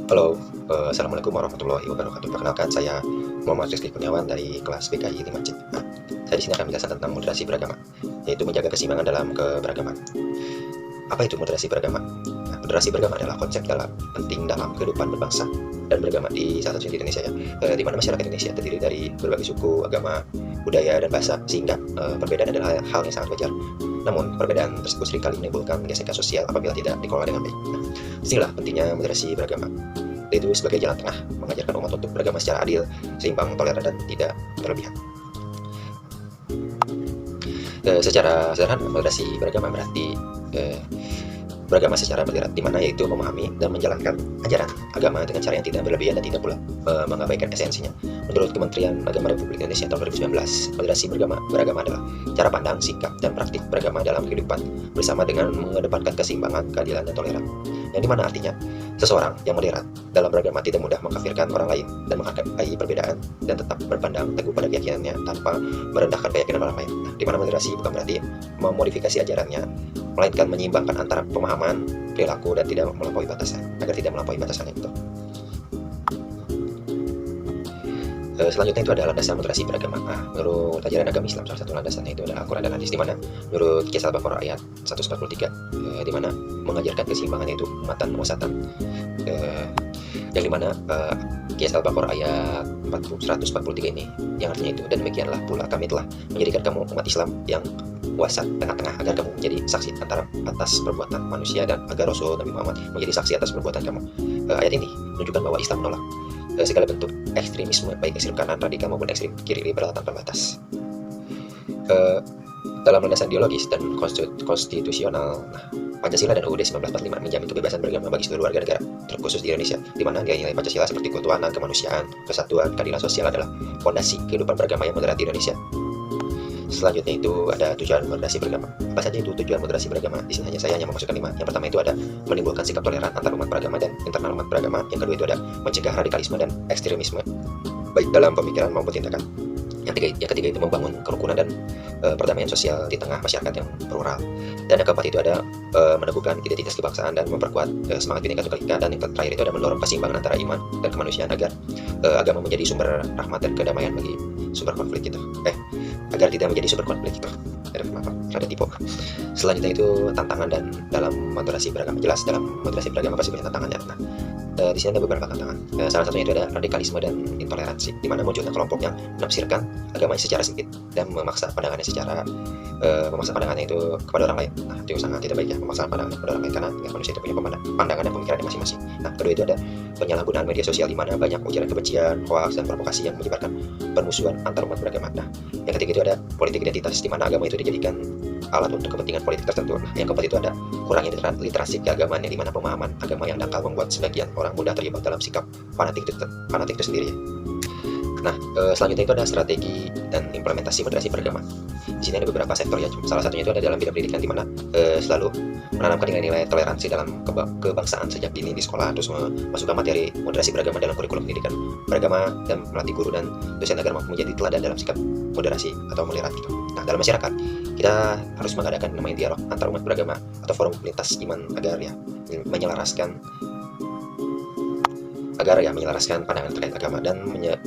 Halo, Assalamualaikum warahmatullahi wabarakatuh. Perkenalkan, saya Muhammad Rizky Kurniawan dari kelas PKI 5C. Saya di sini akan menjelaskan tentang moderasi beragama, yaitu menjaga keseimbangan dalam keberagaman. Apa itu moderasi beragama? Moderasi beragama adalah konsep penting dalam kehidupan berbangsa dan beragama di salah satu di Indonesia, di mana masyarakat Indonesia terdiri dari berbagai suku, agama, budaya, dan bahasa, sehingga perbedaan adalah hal yang sangat wajar. Namun, perbedaan tersebut seringkali menimbulkan gesekan sosial apabila tidak dikelola dengan baik. Disinilah pentingnya moderasi beragama, yaitu sebagai jalan tengah mengajarkan umat untuk beragama secara adil, seimbang, toleran, dan tidak berlebihan. Secara sederhana, moderasi beragama berarti beragama secara moderat, di mana yaitu memahami dan menjalankan ajaran agama dengan cara yang tidak berlebihan dan tidak pula mengabaikan esensinya. Menurut Kementerian Agama Republik Indonesia tahun 2019, moderasi beragama adalah cara pandang, sikap, dan praktik beragama dalam kehidupan bersama dengan mengedepankan keseimbangan, keadilan, dan toleran. Yang dimana artinya, seseorang yang moderat dalam beragama tidak mudah mengkafirkan orang lain dan menghargai perbedaan dan tetap berpandang teguh pada keyakinannya tanpa merendahkan keyakinan orang lain. Di mana moderasi bukan berarti memodifikasi ajarannya, melainkan menyeimbangkan antara pemahaman, perilaku, dan tidak melampaui batasan, agar tidak melampaui batasan itu. Selanjutnya itu adalah landasan moderasi beragama. Menurut ajaran agama Islam, salah satu landasannya itu adalah Al-Quran dan Hadis, di mana menurut Kisah Al-Baqarah ayat 143, di mana mengajarkan keseimbangan yaitu umatan wasatan, yang dimana Kisah Al-Baqarah ayat 143 ini yang artinya itu, dan demikianlah pula kami telah menjadikan kamu umat Islam yang wasat, tengah-tengah, agar kamu menjadi saksi atas perbuatan manusia dan agar Rasul Nabi Muhammad menjadi saksi atas perbuatan kamu. Ayat ini menunjukkan bahwa Islam menolak segala bentuk ekstremisme, baik ekstrem kanan radikal maupun ekstrem kiri liberal tanpa batas. Dalam landasan ideologis dan konstitusional, Pancasila dan UUD 1945 menjamin kebebasan beragama bagi seluruh warga negara, terkhusus di Indonesia, di mana nilai-nilai Pancasila seperti keutuhanan, kemanusiaan, persatuan, keadilan sosial adalah fondasi kehidupan beragama yang moderat di Indonesia. Selanjutnya itu ada tujuan moderasi beragama. Apa saja itu tujuan moderasi beragama? Di sini saya hanya memasukkan 5. Yang pertama itu ada menimbulkan sikap toleran antar umat beragama dan internal umat beragama. Yang kedua itu ada mencegah radikalisme dan ekstremisme, baik dalam pemikiran maupun tindakan. Yang ketiga itu membangun kerukunan dan perdamaian sosial di tengah masyarakat yang plural. Dan yang keempat itu ada meneguhkan identitas kebangsaan dan memperkuat semangat Bhinneka Tunggal Ika. Dan yang terakhir itu ada mendorong keseimbangan antara iman dan kemanusiaan agar agama menjadi sumber rahmat dan kedamaian bagi sumber konflik itu. Agar tidak menjadi sumber konflik itu. Rada tipe. Selanjutnya itu tantangan dan dalam moderasi beragama. Jelas dalam moderasi beragama pasti banyak tantangannya. Di sini ada beberapa tantangan. Salah satunya itu ada radikalisme dan intoleransi, di mana munculnya kelompok yang menafsirkan agamanya secara sempit dan memaksa pandangannya itu kepada orang lain. Itu sangat tidak baik ya, memaksakan pandangannya kepada orang lain, karena manusia itu punya pandangan dan pemikirannya masing-masing. Kedua itu ada penyalahgunaan media sosial, di mana banyak ujaran kebencian, hoaks, dan provokasi yang menyebarkan permusuhan antar umat beragama. Yang ketiga itu ada politik identitas, di mana agama itu dijadikan alat untuk kepentingan politik tertentu. Yang keempat itu ada kurangnya literasi keagamaan, yang dimana pemahaman agama yang dangkal membuat sebagian orang mudah terjebak dalam sikap fanatik itu sendiri. Selanjutnya itu ada strategi dan implementasi moderasi beragama. Di sini ada beberapa sektor ya. Salah satunya itu ada dalam bidang pendidikan, di mana selalu menanamkan nilai-nilai toleransi dalam kebangsaan sejak dini di sekolah, terus memasukkan materi moderasi beragama dalam kurikulum pendidikan beragama, dan melatih guru dan dosen agar mampu menjadi teladan dalam sikap moderasi atau moderat gitu. Dalam masyarakat kita harus mengadakan namanya dialog antar umat beragama atau forum lintas iman agar menyelaraskan pandangan terkait agama dan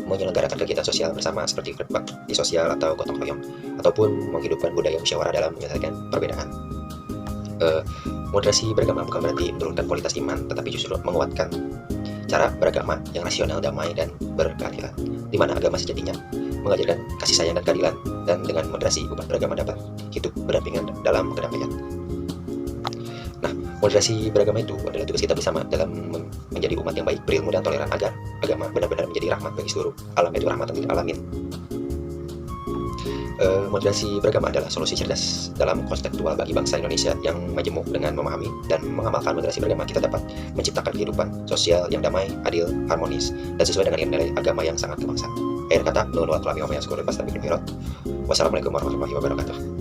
menyelenggarakan kegiatan sosial bersama seperti bakti sosial atau gotong royong, ataupun menghidupkan budaya musyawarah dalam menyelesaikan perbedaan. Moderasi beragama bukan berarti menurunkan kualitas iman, tetapi justru menguatkan cara beragama yang rasional, damai, dan berkeadilan, di mana agama sejatinya mengajarkan kasih sayang dan keadilan, dan dengan moderasi umat beragama dapat hidup berdampingan dalam kedamaian. Moderasi beragama itu adalah tugas kita bersama dalam menjadi umat yang baik, berilmu dan toleran, agar agama benar-benar menjadi rahmat bagi seluruh alam, yaitu rahmatan lil alamin. Moderasi beragama adalah solusi cerdas dalam konseptual bagi bangsa Indonesia yang majemuk. Dengan memahami dan mengamalkan moderasi beragama, kita dapat menciptakan kehidupan sosial yang damai, adil, harmonis, dan sesuai dengan nilai agama yang sangat kebangsaan. Akhir kata, wassalamualaikum warahmatullahi wabarakatuh.